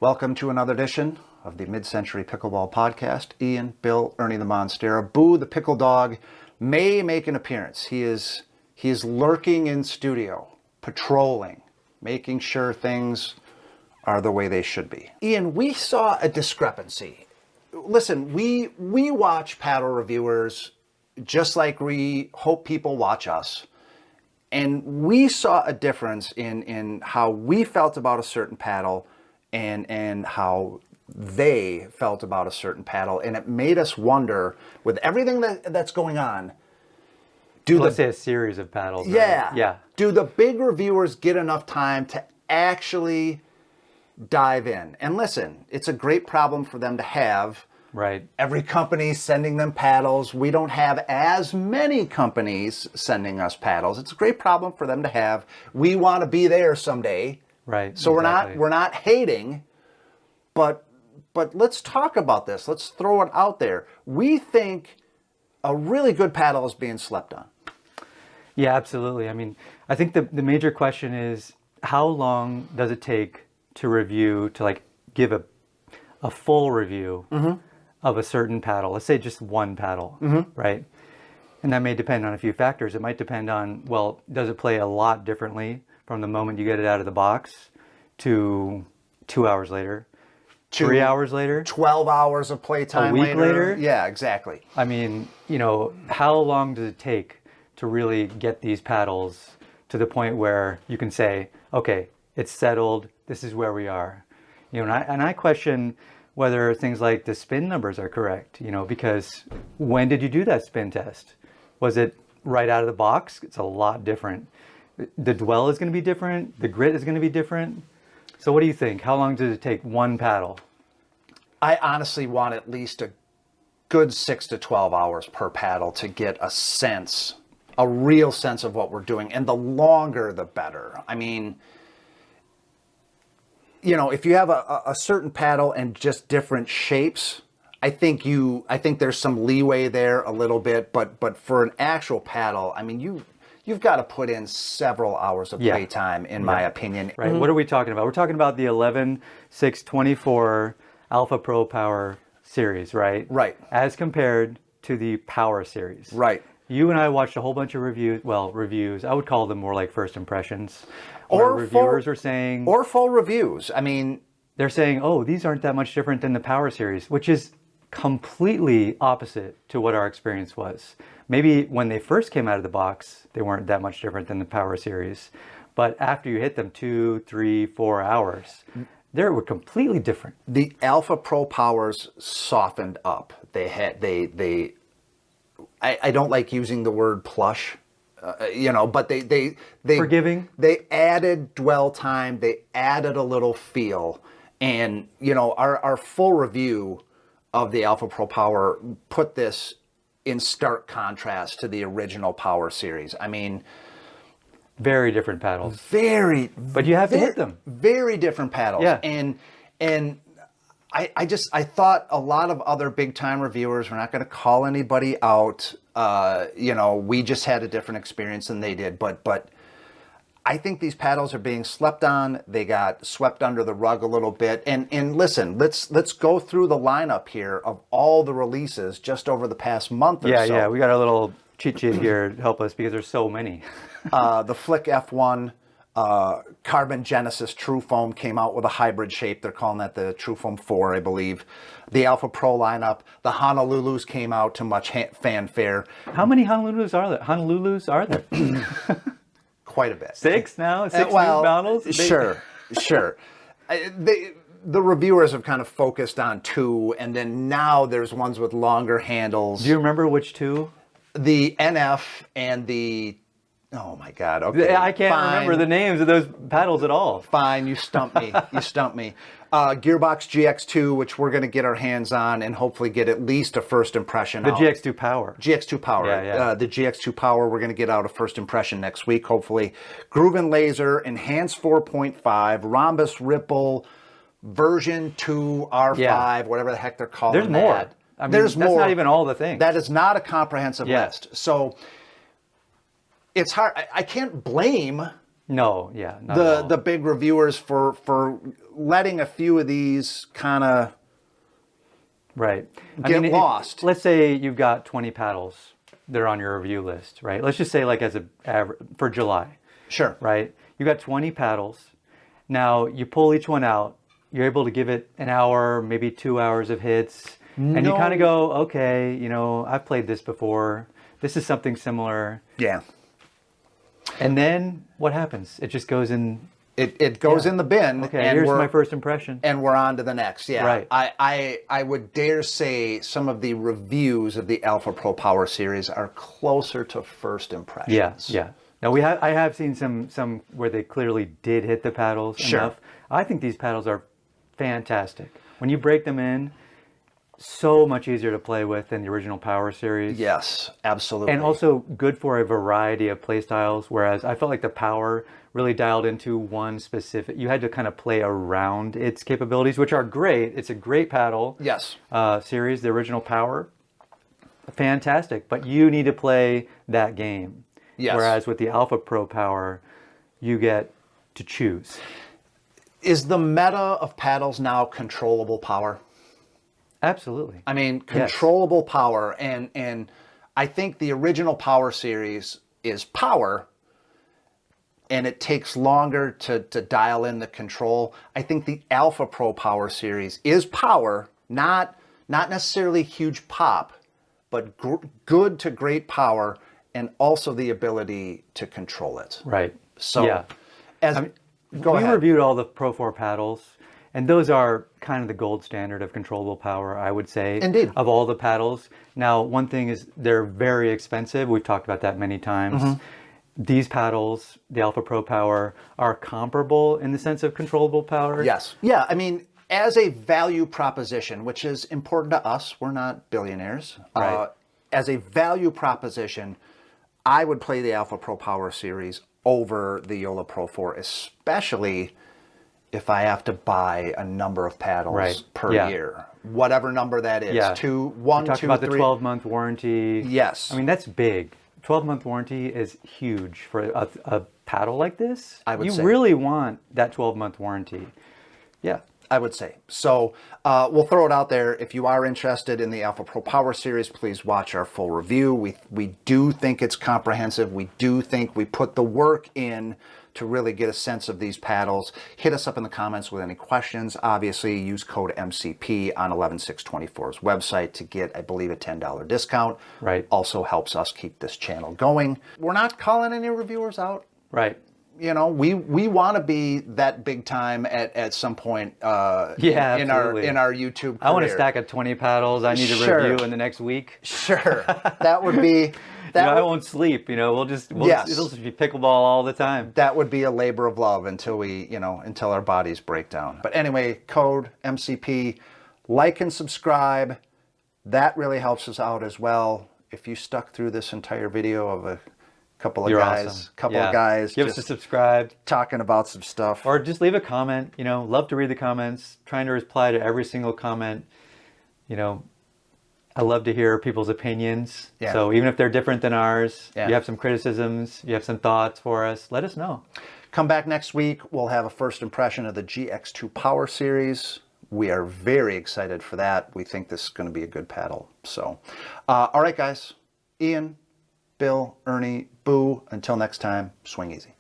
Welcome to another edition of the Mid-Century Pickleball Podcast. Ian, Bill, Ernie the Monstera, Boo the Pickle Dog may make an appearance. He is lurking in studio, patrolling, making sure things are the way they should be. Ian, we saw a discrepancy. Listen, we watch paddle reviewers just like we hope people watch us. And we saw a difference in how we felt about a certain paddle and how they felt about a certain paddle. And it made us wonder, with everything that's going on, let's say a series of paddles. Yeah. Right? Yeah. Do the big reviewers get enough time to actually dive in? And listen, it's a great problem for them to have. Right. Every company sending them paddles. We don't have as many companies sending us paddles. It's a great problem for them to have. We want to be there someday. Right. So exactly. we're not hating, but let's talk about this. Let's throw it out there. We think a really good paddle is being slept on. Yeah, absolutely. I mean, I think the major question is, how long does it take to review, to like give a full review of a certain paddle? Let's say just one paddle, right? And that may depend on a few factors. It might depend on, well, does it play a lot differently from the moment you get it out of the box to 2 hours later, 3 hours later, 12 hours of playtime a week later? Yeah, exactly. I mean, how long does it take to really get these paddles to the point where you can say, okay, it's settled, this is where we are. And I question whether things like the spin numbers are correct, because when did you do that spin test? Was it right out of the box? It's a lot different. The dwell is going to be different. The grit is going to be different. So what do you think? How long does it take one paddle? I honestly want at least a good 6 to 12 hours per paddle to get a real sense of what we're doing. And the longer, the better. I mean, if you have a certain paddle and just different shapes, I think there's some leeway there a little bit. But for an actual paddle, I mean, you've got to put in several hours of playtime, in my opinion. Right. What are we talking about? We're talking about the 11-6-24 Alpha Pro Power series, right? Right. As compared to the Power series. Right. You and I watched a whole bunch of reviews. I would call them more like first impressions. Or reviewers are saying... Or full reviews. I mean... They're saying, oh, these aren't that much different than the Power series, which is completely opposite to what our experience was. Maybe when they first came out of the box, they weren't that much different than the Power series. But after you hit them 2, 3, 4 hours, they were completely different. The Alpha Pro Powers softened up. I don't like using the word plush, but they forgiving. They added dwell time. They added a little feel, and our full review of the Alpha Pro Power put this in stark contrast to the original Power series. I mean, very different paddles. But you have to hit them. Very different paddles. Yeah. And I thought a lot of other big time reviewers, we're not going to call anybody out. We just had a different experience than they did. But I think these paddles are being slept on. They got swept under the rug a little bit. And listen, let's go through the lineup here of all the releases just over the past month or so. Yeah, we got a little cheat sheet here to help us because there's so many. The Flick F1 Carbon Genesis True Foam came out with a hybrid shape. They're calling that the True Foam 4, I believe. The Alpha Pro lineup. The Honolulus came out to much fanfare. How many Honolulus are there? Quite a bit. 6 now? 6 new models? Sure. The reviewers have kind of focused on 2, and then now there's ones with longer handles. Do you remember which 2? The NF and the... Oh my God! Okay, I can't remember the names of those paddles at all. Fine, you stumped me. Gearbox GX2, which we're going to get our hands on and hopefully get at least a first impression. The GX2 Power. GX2 Power. Yeah. The GX2 Power. We're going to get out a first impression next week, hopefully. Groove and Laser, Enhanced 4.5, Rhombus Ripple, version 2 R5, whatever the heck they're calling There's more. that. I mean, There's more. That's not even all the things. That is not a comprehensive list. So it's hard. I can't blame No, yeah, not at all. the big reviewers for letting a few of these kind of Right. get lost. Let's say you've got 20 paddles that are on your review list, right? Let's just say like as a average for July, Sure. right? You got 20 paddles. Now you pull each one out. You're able to give it an hour, maybe 2 hours of hits. And you kind of go, okay, you know, I've played this before. This is something similar. Yeah. And then what happens? It just goes in. It goes in the bin. Okay, and here's my first impression. And we're on to the next. Yeah. Right. I would dare say some of the reviews of the Alpha Pro Power series are closer to first impressions. Yeah, yeah. Now I have seen some where they clearly did hit the paddles enough. I think these paddles are fantastic. When you break them in, so much easier to play with than the original Power series. Yes, absolutely. And also good for a variety of play styles, whereas I felt like the Power really dialed into one specific. You had to kind of play around its capabilities, which are great. It's a great paddle. Yes. Series, the original Power, fantastic. But you need to play that game. Yes. Whereas with the Alpha Pro Power, you get to choose. Is the meta of paddles now controllable power? Absolutely. I mean, controllable power, and I think the original Power series is power, and it takes longer to dial in the control. I think the Alpha Pro Power series is power, not necessarily huge pop, but good to great power, and also the ability to control it. Right. So, yeah. Go ahead. We reviewed all the Pro 4 paddles, and those are kind of the gold standard of controllable power, I would say. Indeed. Of all the paddles. Now, one thing is they're very expensive. We've talked about that many times. Mm-hmm. These paddles, the Alpha Pro Power, are comparable in the sense of controllable power. Yes. Yeah, I mean, as a value proposition, which is important to us, we're not billionaires. Right. As a value proposition, I would play the Alpha Pro Power series over the Yola Pro 4, especially if I have to buy a number of paddles per year, whatever number that is. Yeah. 2, 1, 2, 3. Talk about the 12-month warranty. Yes. I mean, that's big. 12-month warranty is huge for a paddle like this. I would say. You really want that 12-month warranty. Yeah. I would say. So we'll throw it out there. If you are interested in the Alpha Pro Power series, please watch our full review. We do think it's comprehensive. We do think we put the work in to really get a sense of these paddles. Hit us up in the comments with any questions. Obviously, use code MCP on 11624's website to get, I believe, a $10 discount. Right. Also helps us keep this channel going. We're not calling any reviewers out. Right. You know, we want to be that big time at some point in our YouTube career. I want a stack of 20 paddles I need to review in the next week. Sure. That would be I won't sleep, it'll just be pickleball all the time. That would be a labor of love until until our bodies break down. But anyway, code MCP, like and subscribe. That really helps us out as well. If you stuck through this entire video of a couple of guys, give us a subscribe, talking about some stuff, or just leave a comment. Love to read the comments, trying to reply to every single comment. I love to hear people's opinions. Yeah. So even if they're different than ours, you have some criticisms, you have some thoughts for us, let us know. Come back next week. We'll have a first impression of the GX2 Power series. We are very excited for that. We think this is going to be a good paddle. So, all right, guys. Ian, Bill, Ernie, Boo. Until next time, swing easy.